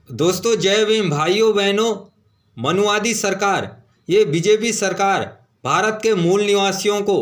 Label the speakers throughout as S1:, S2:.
S1: दोस्तों जय भीम भाइयों बहनों। मनुवादी सरकार, ये बीजेपी सरकार भारत के मूल निवासियों को,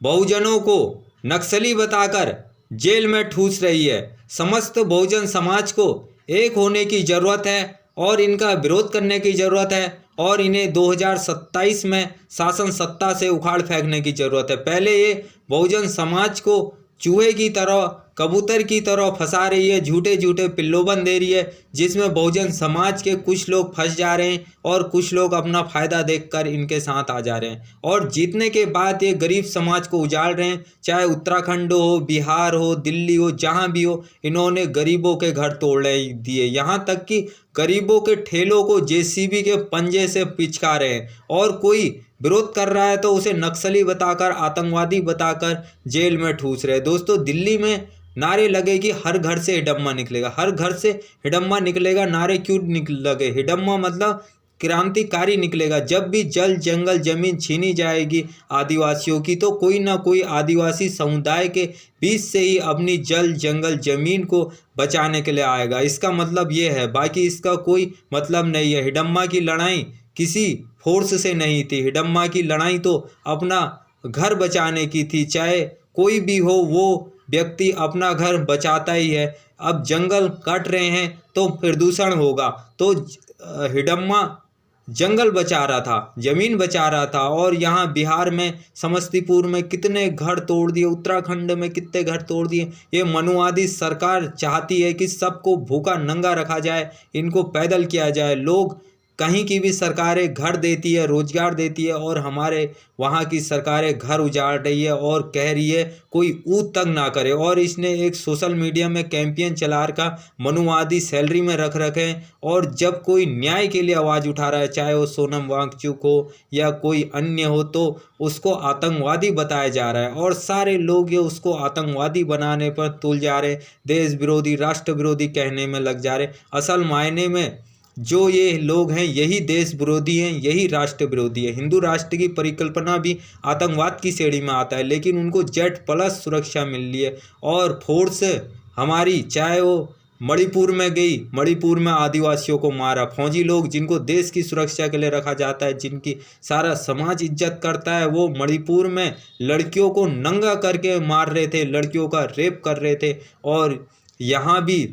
S1: बहुजनों को नक्सली बताकर जेल में ठूस रही है। समस्त बहुजन समाज को एक होने की ज़रूरत है और इनका विरोध करने की ज़रूरत है और इन्हें 2027 में शासन सत्ता से उखाड़ फेंकने की ज़रूरत है। पहले ये बहुजन समाज को चूहे की तरह, कबूतर की तरह फंसा रही है, झूठे झूठे पिल्लोबन दे रही है, जिसमें बहुजन समाज के कुछ लोग फंस जा रहे हैं और कुछ लोग अपना फ़ायदा देखकर इनके साथ आ जा रहे हैं। और जीतने के बाद ये गरीब समाज को उजाड़ रहे हैं। चाहे उत्तराखंड हो, बिहार हो, दिल्ली हो, जहाँ भी हो, इन्होंने गरीबों के घर तोड़ दिए। यहाँ तक कि गरीबों के ठेलों को जेसीबी के पंजे से पिचका रहे हैं और कोई विरोध कर रहा है तो उसे नक्सली बताकर, आतंकवादी बताकर जेल में ठूस रहे हैं। दोस्तों दिल्ली में नारे लगे कि हर घर से हिडम्मा निकलेगा, हर घर से हिडम्मा निकलेगा। नारे क्यों लगे? हिडम्मा मतलब क्रांतिकारी निकलेगा। जब भी जल जंगल जमीन छीनी जाएगी आदिवासियों की, तो कोई ना कोई आदिवासी समुदाय के बीच से ही अपनी जल जंगल जमीन को बचाने के लिए आएगा। इसका मतलब ये है, बाकी इसका कोई मतलब नहीं है। हिडम्मा की लड़ाई किसी फोर्स से नहीं थी। हिडम्मा की लड़ाई तो अपना घर बचाने की थी। चाहे कोई भी हो, वो व्यक्ति अपना घर बचाता ही है। अब जंगल कट रहे हैं तो प्रदूषण होगा, तो हिडम्मा जंगल बचा रहा था, जमीन बचा रहा था। और यहाँ बिहार में समस्तीपुर में कितने घर तोड़ दिए, उत्तराखंड में कितने घर तोड़ दिए। ये मनुवादी सरकार चाहती है कि सबको भूखा नंगा रखा जाए, इनको पैदल किया जाए। लोग कहीं की भी सरकारें घर देती है, रोजगार देती है, और हमारे वहाँ की सरकारें घर उजाड़ रही है और कह रही है कोई ऊत तक ना करे। और इसने एक सोशल मीडिया में कैंपेन चला रखा, मनुवादी सैलरी में रख रखे हैं। और जब कोई न्याय के लिए आवाज़ उठा रहा है, चाहे वो सोनम वांगचुक हो या कोई अन्य हो, तो उसको आतंकवादी बताया जा रहा है। और सारे लोग ये उसको आतंकवादी बनाने पर तुल जा रहे, देश विरोधी, राष्ट्र विरोधी कहने में लग जा रहे। असल मायने में जो ये लोग हैं यही देश विरोधी हैं, यही राष्ट्र विरोधी है। हिंदू राष्ट्र की परिकल्पना भी आतंकवाद की श्रेणी में आता है, लेकिन उनको Z+ सुरक्षा मिल रही है। और फोर्स हमारी, चाहे वो मणिपुर में गई, मणिपुर में आदिवासियों को मारा। फौजी लोग जिनको देश की सुरक्षा के लिए रखा जाता है, जिनकी सारा समाज इज्जत करता है, वो मणिपुर में लड़कियों को नंगा करके मार रहे थे, लड़कियों का रेप कर रहे थे। और यहाँ भी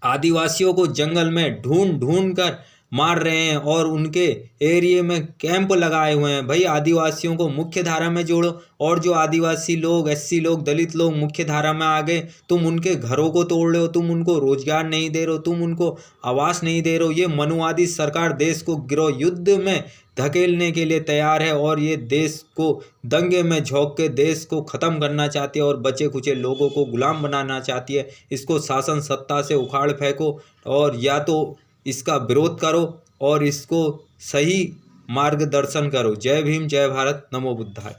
S1: आदिवासियों को जंगल में ढूंढ ढूंढ कर मार रहे हैं और उनके एरिया में कैंप लगाए हुए हैं। भाई आदिवासियों को मुख्य धारा में जोड़ो, और जो आदिवासी लोग, SC लोग, दलित लोग मुख्य धारा में आ गए, तुम उनके घरों को तोड़ रहे हो, तुम उनको रोजगार नहीं दे रहे हो, तुम उनको आवास नहीं दे रहे हो। ये मनुवादी सरकार देश को गृह युद्ध में धकेलने के लिए तैयार है और ये देश को दंगे में झोंक के देश को ख़त्म करना चाहती है और बचे कुचे लोगों को गुलाम बनाना चाहती है। इसको शासन सत्ता से उखाड़ फेंको और या तो इसका विरोध करो और इसको सही मार्गदर्शन करो। जय भीम, जय भारत, नमो बुद्धाय।